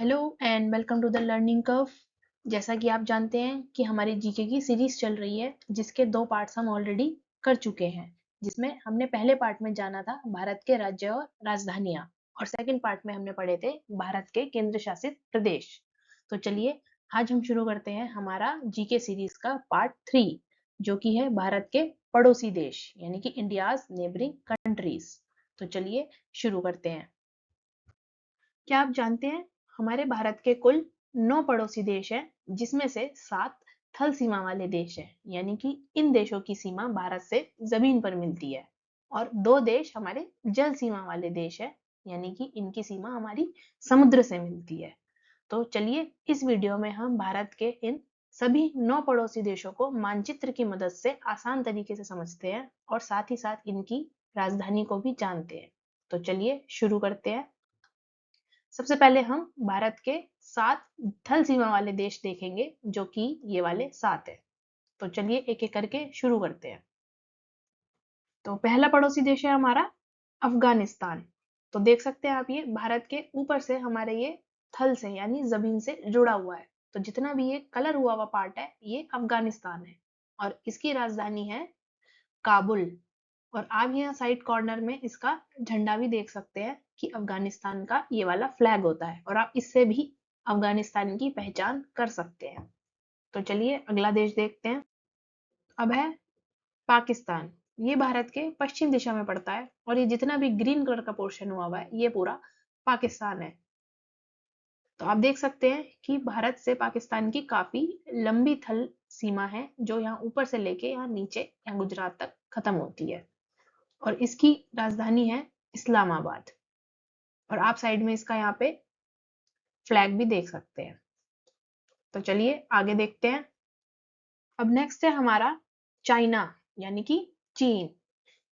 Hello and welcome to the learning curve. जैसा कि आप जानते हैं कि हमारी जीके की सीरीज चल रही है जिसके 2 पार्ट्स हम ऑलरेडी कर चुके हैं, जिसमें हमने पहले पार्ट में जाना था भारत के राज्य और राजधानियां और सेकंड पार्ट में हमने पढ़े थे भारत के केंद्र शासित प्रदेश। तो चलिए आज हम शुरू करते हैं हमारा जीके सीरीज का पार्ट 3 जो कि है भारत के पड़ोसी देश यानी कि इंडियाज नेबरिंग कंट्रीज। तो चलिए शुरू करते हैं। क्या आप जानते हैं हमारे भारत के कुल 9 पड़ोसी देश हैं, जिसमें से 7 थल सीमा वाले देश हैं, यानी कि इन देशों की सीमा भारत से जमीन पर मिलती है, और 2 देश हमारे जल सीमा वाले देश हैं, यानी कि इनकी सीमा हमारी समुद्र से मिलती है। तो चलिए इस वीडियो में हम भारत के इन सभी 9 पड़ोसी देशों को मानचित्र की मदद से आसान तरीके से समझते हैं और साथ ही साथ इनकी राजधानी को भी जानते हैं। तो चलिए शुरू करते हैं। सबसे पहले हम भारत के 7 थल सीमा वाले देश देखेंगे, जो कि ये वाले 7 है। तो चलिए एक एक करके शुरू करते हैं। तो पहला पड़ोसी देश है हमारा अफगानिस्तान। तो देख सकते हैं आप, ये भारत के ऊपर से हमारे ये थल से यानी जमीन से जुड़ा हुआ है। तो जितना भी ये कलर हुआ हुआ पार्ट है ये अफगानिस्तान है, और इसकी राजधानी है काबुल। और आप यहाँ साइड कॉर्नर में इसका झंडा भी देख सकते हैं कि अफगानिस्तान का ये वाला फ्लैग होता है, और आप इससे भी अफगानिस्तान की पहचान कर सकते हैं। तो चलिए अगला देश देखते हैं। अब है पाकिस्तान। ये भारत के पश्चिम दिशा में पड़ता है, और ये जितना भी ग्रीन कलर का पोर्शन हुआ हुआ है ये पूरा पाकिस्तान है। तो आप देख सकते हैं कि भारत से पाकिस्तान की काफी लंबी थल सीमा है, जो यहाँ ऊपर से लेके यहाँ नीचे यहाँ गुजरात तक खत्म होती है, और इसकी राजधानी है इस्लामाबाद। और आप साइड में इसका यहाँ पे फ्लैग भी देख सकते हैं। तो चलिए आगे देखते हैं। अब नेक्स्ट है हमारा चाइना यानी कि चीन।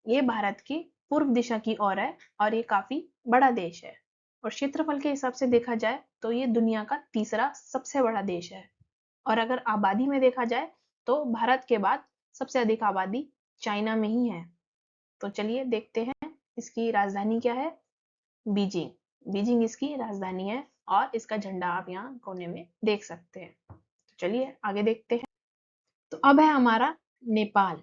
ये भारत की पूर्व दिशा की ओर है, और ये काफी बड़ा देश है, और क्षेत्रफल के हिसाब से देखा जाए तो ये दुनिया का तीसरा सबसे बड़ा देश है। और अगर आबादी में देखा जाए तो भारत के बाद सबसे अधिक आबादी चाइना में ही है। तो चलिए देखते हैं इसकी राजधानी क्या है। बीजिंग। बीजिंग इसकी राजधानी है, और इसका झंडा आप यहाँ कोने में देख सकते हैं। तो चलिए आगे देखते हैं। तो अब है हमारा नेपाल।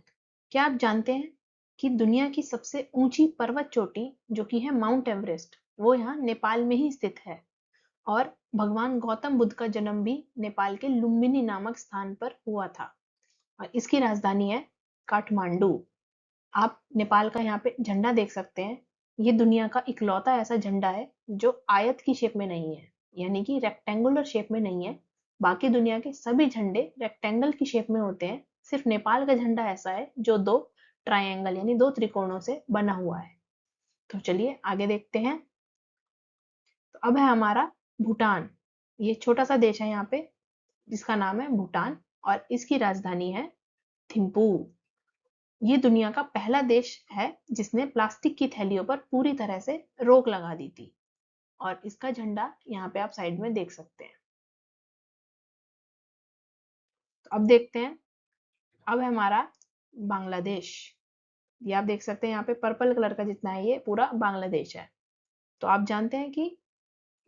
क्या आप जानते हैं कि दुनिया की सबसे ऊंची पर्वत चोटी जो कि है माउंट एवरेस्ट, वो यहाँ नेपाल में ही स्थित है। और भगवान गौतम बुद्ध का जन्म भी नेपाल के लुम्बिनी नामक स्थान पर हुआ था, और इसकी राजधानी है काठमांडू। आप नेपाल का यहाँ पे झंडा देख सकते हैं। ये दुनिया का इकलौता ऐसा झंडा है जो आयत की शेप में नहीं है, यानी कि रेक्टेंगुलर शेप में नहीं है। बाकी दुनिया के सभी झंडे रेक्टेंगल की शेप में होते हैं। सिर्फ नेपाल का झंडा ऐसा है जो 2 ट्रायंगल यानी 2 त्रिकोणों से बना हुआ है। तो चलिए आगे देखते हैं। तो अब है हमारा भूटान। ये छोटा सा देश है यहाँ पे, जिसका नाम है भूटान, और इसकी राजधानी है थिम्पू। ये दुनिया का पहला देश है जिसने प्लास्टिक की थैलियों पर पूरी तरह से रोक लगा दी थी, और इसका झंडा यहाँ पे आप साइड में देख सकते हैं। तो अब देखते हैं। अब है हमारा बांग्लादेश। ये आप देख सकते हैं यहाँ पे पर्पल कलर का जितना है ये पूरा बांग्लादेश है। तो आप जानते हैं कि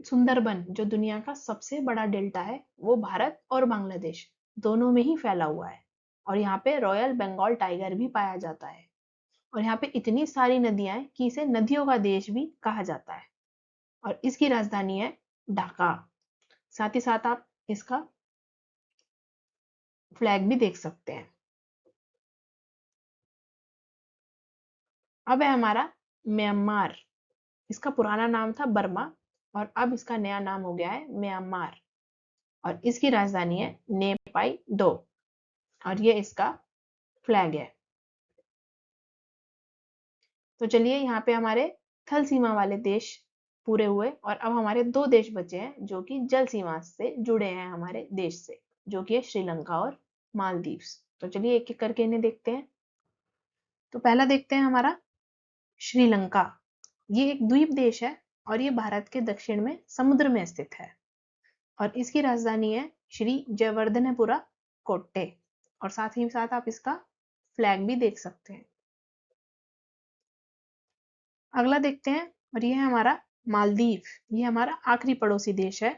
सुंदरबन जो दुनिया का सबसे बड़ा डेल्टा है वो भारत और बांग्लादेश दोनों में ही फैला हुआ है, और यहाँ पे रॉयल बंगाल टाइगर भी पाया जाता है। और यहाँ पे इतनी सारी नदियां हैं कि इसे नदियों का देश भी कहा जाता है, और इसकी राजधानी है ढाका। साथ ही साथ आप इसका फ्लैग भी देख सकते हैं। अब है हमारा म्यांमार। इसका पुराना नाम था बर्मा, और अब इसका नया नाम हो गया है म्यांमार, और इसकी राजधानी है नेपाई दो, और ये इसका फ्लैग है। तो चलिए यहाँ पे हमारे थल सीमा वाले देश पूरे हुए, और अब हमारे 2 देश बचे हैं जो कि जल सीमा से जुड़े हैं हमारे देश से, जो कि है श्रीलंका और मालदीव्स। तो चलिए एक एक करके इन्हें देखते हैं। तो पहला देखते हैं हमारा श्रीलंका। ये एक द्वीप देश है, और ये भारत के दक्षिण में समुद्र में स्थित है, और इसकी राजधानी है श्री जयवर्धनेपुरा कोट्टे, और साथ ही साथ आप इसका फ्लैग भी देख सकते हैं। अगला देखते हैं, और ये है हमारा मालदीव। ये हमारा आखिरी पड़ोसी देश है,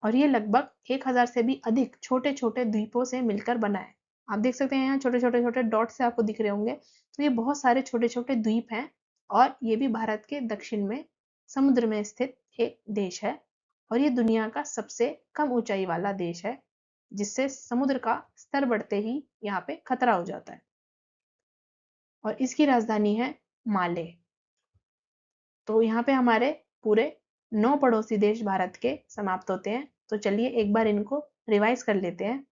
और ये लगभग 1000 से भी अधिक छोटे छोटे द्वीपों से मिलकर बना है। आप देख सकते हैं यहाँ छोटे छोटे छोटे डॉट से आपको दिख रहे होंगे, तो ये बहुत सारे छोटे छोटे द्वीप हैं और ये भी भारत के दक्षिण में समुद्र में स्थित एक देश है और ये दुनिया का सबसे कम ऊंचाई वाला देश है, जिससे समुद्र का स्तर बढ़ते ही यहाँ पे खतरा हो जाता है। और इसकी राजधानी है माले। तो यहाँ पे हमारे पूरे 9 पड़ोसी देश भारत के समाप्त होते हैं। तो चलिए एक बार इनको रिवाइज कर लेते हैं।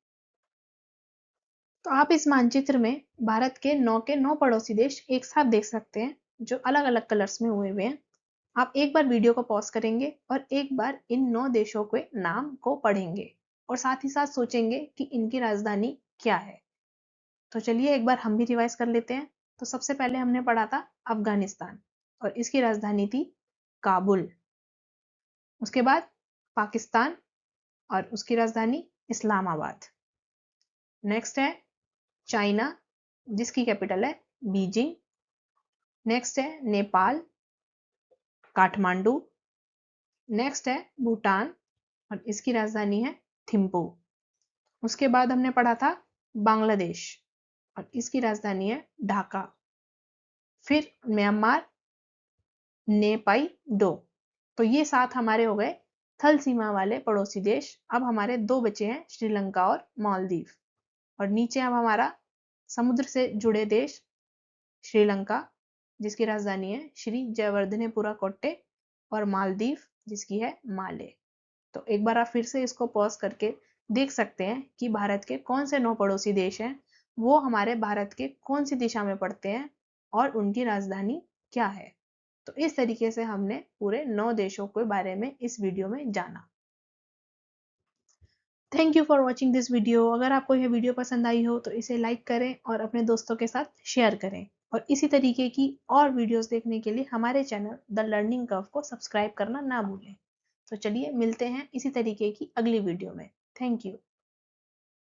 तो आप इस मानचित्र में भारत के 9 पड़ोसी देश एक साथ देख सकते हैं, जो अलग अलग कलर्स में हुए हुए हैं। आप एक बार वीडियो को पॉज करेंगे और एक बार इन 9 देशों के नाम को पढ़ेंगे और साथ ही साथ सोचेंगे कि इनकी राजधानी क्या है। तो चलिए एक बार हम भी रिवाइज कर लेते हैं। तो सबसे पहले हमने पढ़ा था अफगानिस्तान और इसकी राजधानी थी काबुल। उसके बाद पाकिस्तान और उसकी राजधानी इस्लामाबाद। नेक्स्ट है चाइना, जिसकी कैपिटल है बीजिंग। नेक्स्ट है नेपाल, काठमांडू। नेक्स्ट है भूटान और इसकी राजधानी है थिम्पू। उसके बाद हमने पढ़ा था बांग्लादेश और इसकी राजधानी है ढाका। फिर म्यांमार, नेपाई डो। तो ये 7 हमारे हो गए थल सीमा वाले पड़ोसी देश। अब हमारे 2 बचे हैं, श्रीलंका और मालदीव। और नीचे अब हमारा समुद्र से जुड़े देश श्रीलंका, जिसकी राजधानी है श्री जयवर्धनेपुरा कोट्टे, और मालदीव, जिसकी है माले। तो एक बार आप फिर से इसको पॉज करके देख सकते हैं कि भारत के कौन से 9 पड़ोसी देश हैं, वो हमारे भारत के कौन सी दिशा में पड़ते हैं और उनकी राजधानी क्या है। तो इस तरीके से हमने पूरे 9 देशों के बारे में इस वीडियो में जाना। Thank you for watching this video. अगर आपको यह वीडियो पसंद आई हो तो इसे लाइक करें और अपने दोस्तों के साथ शेयर करें। और इसी तरीके की और वीडियोस देखने के लिए हमारे चैनल द लर्निंग कर्व को सब्सक्राइब करना ना भूलें। तो चलिए मिलते हैं इसी तरीके की अगली वीडियो में। Thank you.